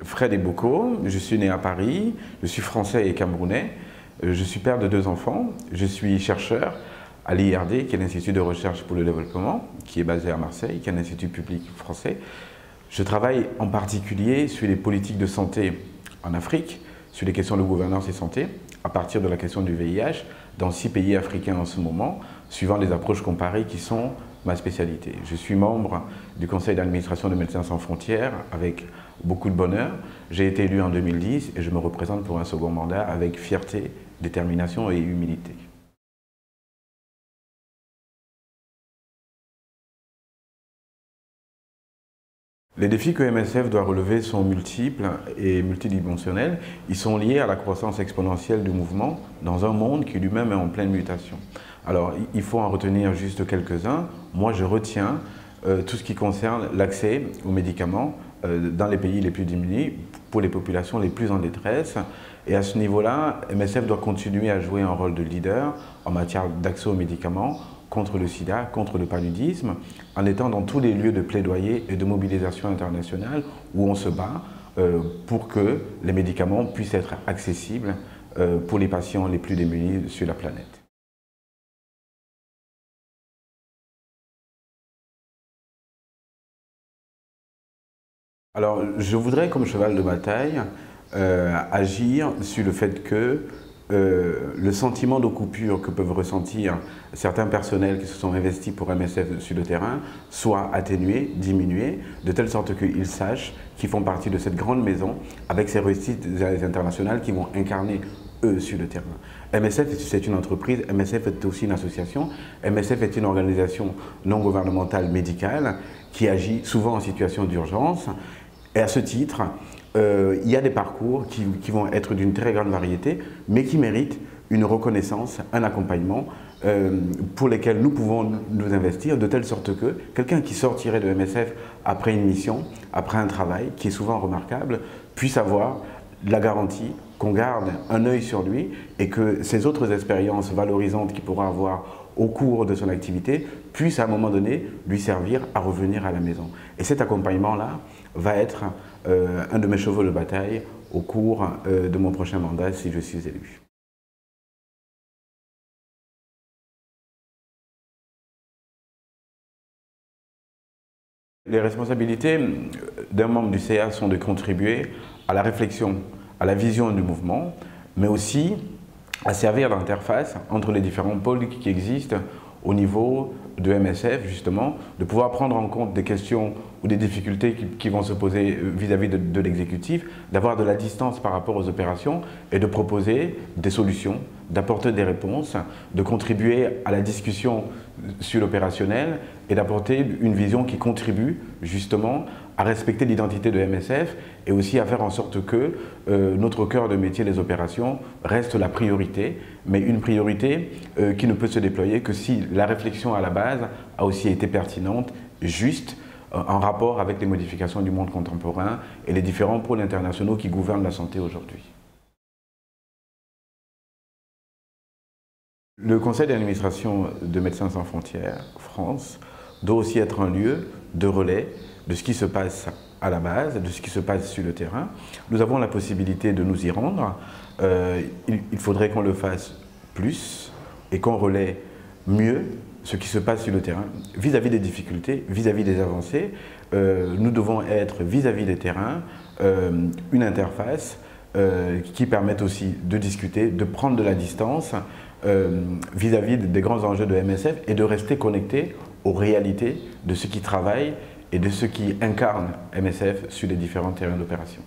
Fred Eboko, je suis né à Paris, je suis français et camerounais, je suis père de 2 enfants, je suis chercheur à l'IRD, qui est l'Institut de recherche pour le développement, qui est basé à Marseille, qui est un institut public français. Je travaille en particulier sur les politiques de santé en Afrique, sur les questions de gouvernance et santé, à partir de la question du VIH, dans 6 pays africains en ce moment, suivant les approches comparées qui sont ma spécialité. Je suis membre du conseil d'administration de Médecins sans frontières avec beaucoup de bonheur. J'ai été élu en 2010 et je me représente pour un second mandat avec fierté, détermination et humilité. Les défis que MSF doit relever sont multiples et multidimensionnels. Ils sont liés à la croissance exponentielle du mouvement dans un monde qui lui-même est en pleine mutation. Alors, il faut en retenir juste quelques-uns. Moi, je retiens tout ce qui concerne l'accès aux médicaments dans les pays les plus démunis, pour les populations les plus en détresse. Et à ce niveau-là, MSF doit continuer à jouer un rôle de leader en matière d'accès aux médicaments, contre le sida, contre le paludisme, en étant dans tous les lieux de plaidoyer et de mobilisation internationale où on se bat pour que les médicaments puissent être accessibles pour les patients les plus démunis sur la planète. Alors, je voudrais, comme cheval de bataille, agir sur le fait que le sentiment de coupure que peuvent ressentir certains personnels qui se sont investis pour MSF sur le terrain soit atténué, diminué, de telle sorte qu'ils sachent qu'ils font partie de cette grande maison avec ces réussites internationales qui vont incarner eux sur le terrain. MSF, c'est une entreprise, MSF est aussi une association, MSF est une organisation non gouvernementale médicale qui agit souvent en situation d'urgence. Et à ce titre, il y a des parcours qui vont être d'une très grande variété, mais qui méritent une reconnaissance, un accompagnement pour lesquels nous pouvons nous investir de telle sorte que quelqu'un qui sortirait de MSF après une mission, après un travail qui est souvent remarquable, puisse avoir la garantie qu'on garde un œil sur lui et que ces autres expériences valorisantes qu'il pourra avoir au cours de son activité puissent à un moment donné lui servir à revenir à la maison. Et cet accompagnement-là va être un de mes chevaux de bataille au cours de mon prochain mandat si je suis élu. Les responsabilités d'un membre du CA sont de contribuer à la réflexion, à la vision du mouvement, mais aussi à servir d'interface entre les différents pôles qui existent au niveau de MSF, justement, de pouvoir prendre en compte des questions ou des difficultés qui vont se poser vis-à-vis de l'exécutif, d'avoir de la distance par rapport aux opérations et de proposer des solutions, d'apporter des réponses, de contribuer à la discussion sur l'opérationnel et d'apporter une vision qui contribue justement à respecter l'identité de MSF et aussi à faire en sorte que notre cœur de métier, les opérations, reste la priorité, mais une priorité qui ne peut se déployer que si la réflexion à la base a aussi été pertinente, juste, en rapport avec les modifications du monde contemporain et les différents pôles internationaux qui gouvernent la santé aujourd'hui. Le conseil d'administration de Médecins sans frontières France doit aussi être un lieu de relais de ce qui se passe à la base, de ce qui se passe sur le terrain. Nous avons la possibilité de nous y rendre. Il faudrait qu'on le fasse plus et qu'on relaie mieux ce qui se passe sur le terrain, vis-à-vis des difficultés, vis-à-vis des avancées. Nous devons être vis-à-vis des terrains une interface qui permette aussi de discuter, de prendre de la distance vis-à-vis des grands enjeux de MSF et de rester connecté aux réalités de ceux qui travaillent et de ceux qui incarnent MSF sur les différents terrains d'opération.